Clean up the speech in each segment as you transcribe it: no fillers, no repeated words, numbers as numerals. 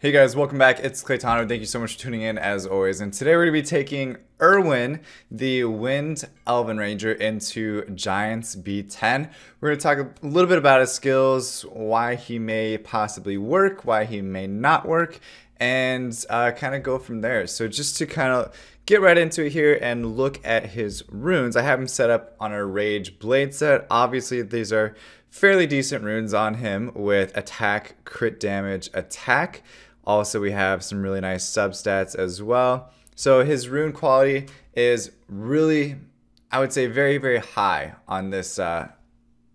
Hey guys, welcome back. It's Claytano. Thank you so much for tuning in as always. And today we're going to be taking Erwin, the Wind Elven Ranger, into Giants B10. We're going to talk a little bit about his skills, why he may possibly work, why he may not work, and kind of go from there. So just to kind of get right into it here and look at his runes, I have him set up on a Rage Blade set. Obviously, these are fairly decent runes on him with attack, crit damage, attack. Also, we have some really nice substats as well. So his rune quality is really, I would say, very, very high on this on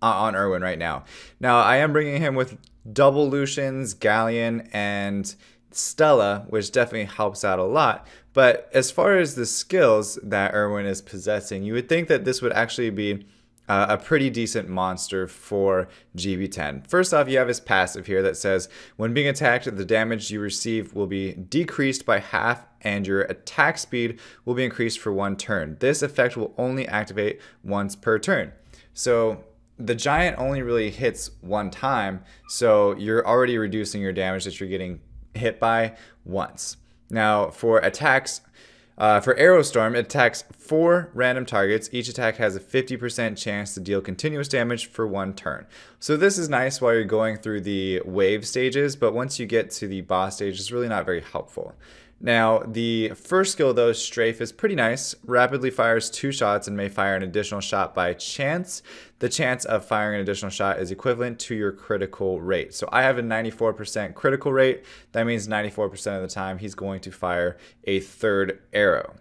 Erwin right now. Now, I am bringing him with double Lucians, Galleon, and Stella, which definitely helps out a lot. But as far as the skills that Erwin is possessing, you would think that this would actually be a pretty decent monster for GB10. First off, you have his passive here that says, when being attacked, the damage you receive will be decreased by half and your attack speed will be increased for 1 turn. This effect will only activate once per turn. So the giant only really hits 1 time, so you're already reducing your damage that you're getting hit by once. Now for attacks, for Arrow Storm, it attacks 4 random targets. Each attack has a 50% chance to deal continuous damage for 1 turn. So this is nice while you're going through the wave stages, but once you get to the boss stage, it's really not very helpful. Now, the first skill, though, Strafe, is pretty nice. Rapidly fires 2 shots and may fire an additional shot by chance. The chance of firing an additional shot is equivalent to your critical rate. So I have a 94% critical rate. That means 94% of the time he's going to fire a 3rd arrow.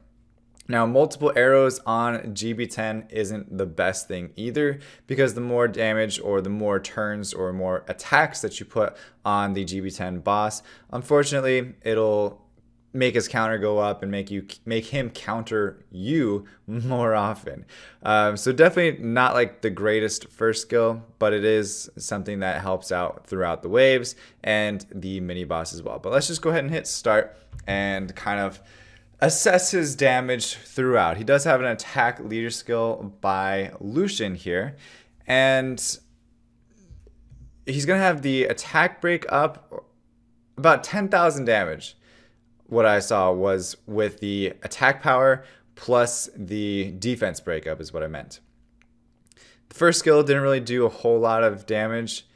Now, multiple arrows on GB10 isn't the best thing either, because the more damage or the more turns or more attacks that you put on the GB10 boss, unfortunately, it'll make his counter go up and make him counter you more often. So definitely not like the greatest first skill, but it is something that helps out throughout the waves and the mini boss as well. But let's just go ahead and hit start and kind of assess his damage throughout. He does have an attack leader skill by Lucian here, and he's gonna have the attack break up about 10,000 damage. What I saw was with the attack power plus the defense breakup is what I meant. The first skill didn't really do a whole lot of damage.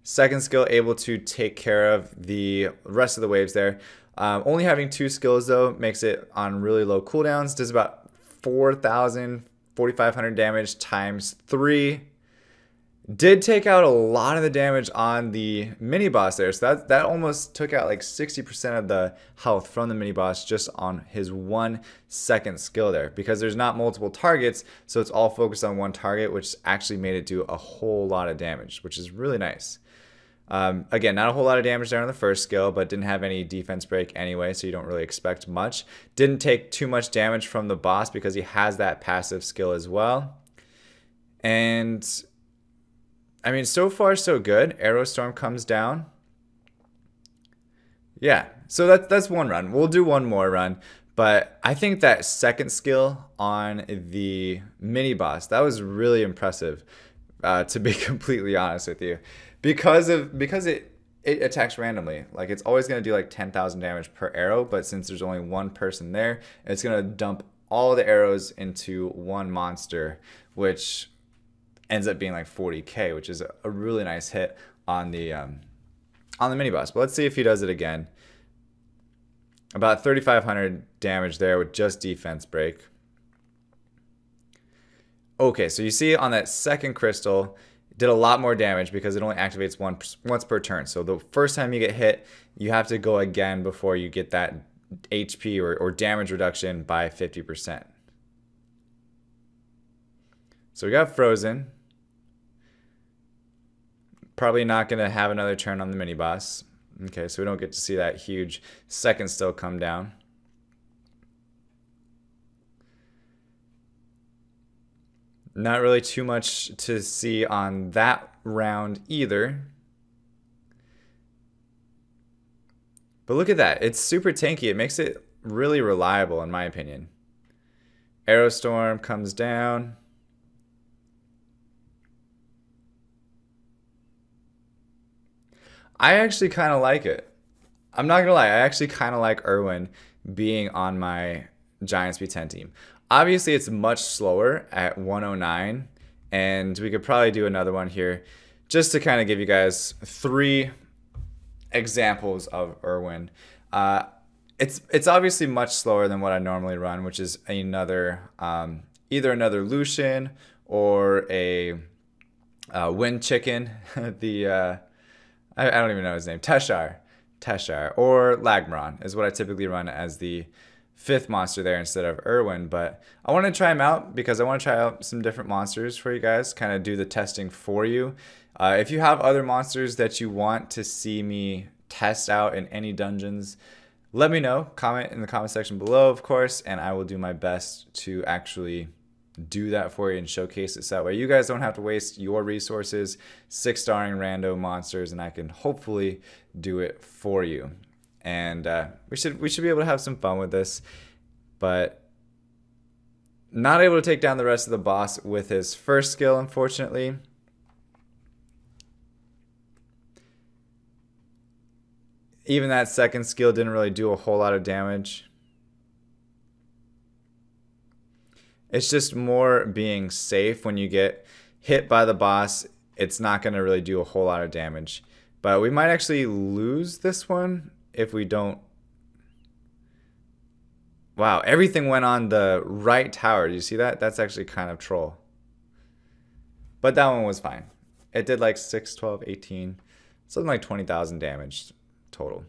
Second skill able to take care of the rest of the waves there. Only having 2 skills though makes it on really low cooldowns. Does about 4,000, 4,500 damage times 3. Did take out a lot of the damage on the mini boss there, so that almost took out like 60% of the health from the mini boss just on his 1 second skill there, because there's not multiple targets, so it's all focused on 1 target, which actually made it do a whole lot of damage, which is really nice. Again, not a whole lot of damage there on the first skill, but didn't have any defense break anyway, so you don't really expect much. Didn't take too much damage from the boss because he has that passive skill as well. And I mean, so far so good. Arrow Storm comes down. Yeah, so that's 1 run. We'll do 1 more run, but I think that second skill on the mini boss, that was really impressive, to be completely honest with you, because it attacks randomly. Like, it's always going to do like 10,000 damage per arrow, but since there's only 1 person there, it's going to dump all the arrows into 1 monster, which ends up being like 40k, which is a really nice hit on the mini boss. But let's see if he does it again. About 3,500 damage there with just defense break. Okay, so you see on that second crystal, did a lot more damage because it only activates once per turn. So the first time you get hit, you have to go again before you get that HP or damage reduction by 50%. So we got frozen. Probably not going to have another turn on the mini boss. Okay, so we don't get to see that huge second still come down. Not really too much to see on that round either. But look at that. It's super tanky. It makes it really reliable in my opinion. Arrow Storm comes down. I actually kind of like it. I'm not gonna lie, I actually kind of like Erwin being on my Giants B10 team. Obviously, it's much slower at 109, and we could probably do another one here just to kind of give you guys 3 examples of Erwin. It's obviously much slower than what I normally run, which is another either another Lucian or a wind chicken. I don't even know his name. Teshar, or Lagmaron is what I typically run as the 5th monster there instead of Erwin. But I want to try him out because I want to try out some different monsters for you guys, kind of do the testing for you. If you have other monsters that you want to see me test out in any dungeons, let me know. Comment in the comment section below, of course, and I will do my best to actually do that for you and showcase it, so that way you guys don't have to waste your resources 6-starring rando monsters, and I can hopefully do it for you. And we should be able to have some fun with this, but not able to take down the rest of the boss with his first skill, unfortunately. Even that second skill didn't really do a whole lot of damage. It's just more being safe. When you get hit by the boss, it's not going to really do a whole lot of damage. But we might actually lose this one if we don't. Wow, everything went on the right tower. Do you see that? That's actually kind of troll. But that one was fine. It did like 6, 12, 18, something like 20,000 damage total.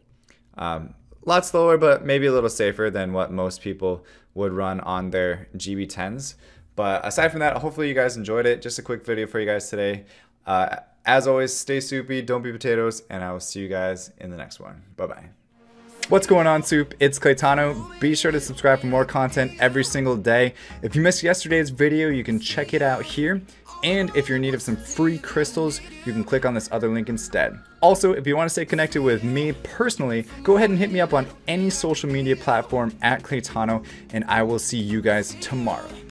A lot slower, but maybe a little safer than what most people would run on their GB10s. But aside from that, hopefully you guys enjoyed it. Just a quick video for you guys today. As always, stay soupy, don't be potatoes, and I will see you guys in the next one. Bye-bye. What's going on, Soup? It's Claytano. Be sure to subscribe for more content every single day. If you missed yesterday's video, you can check it out here. And if you're in need of some free crystals, you can click on this other link instead. Also, if you want to stay connected with me personally, go ahead and hit me up on any social media platform at Claytano, and I will see you guys tomorrow.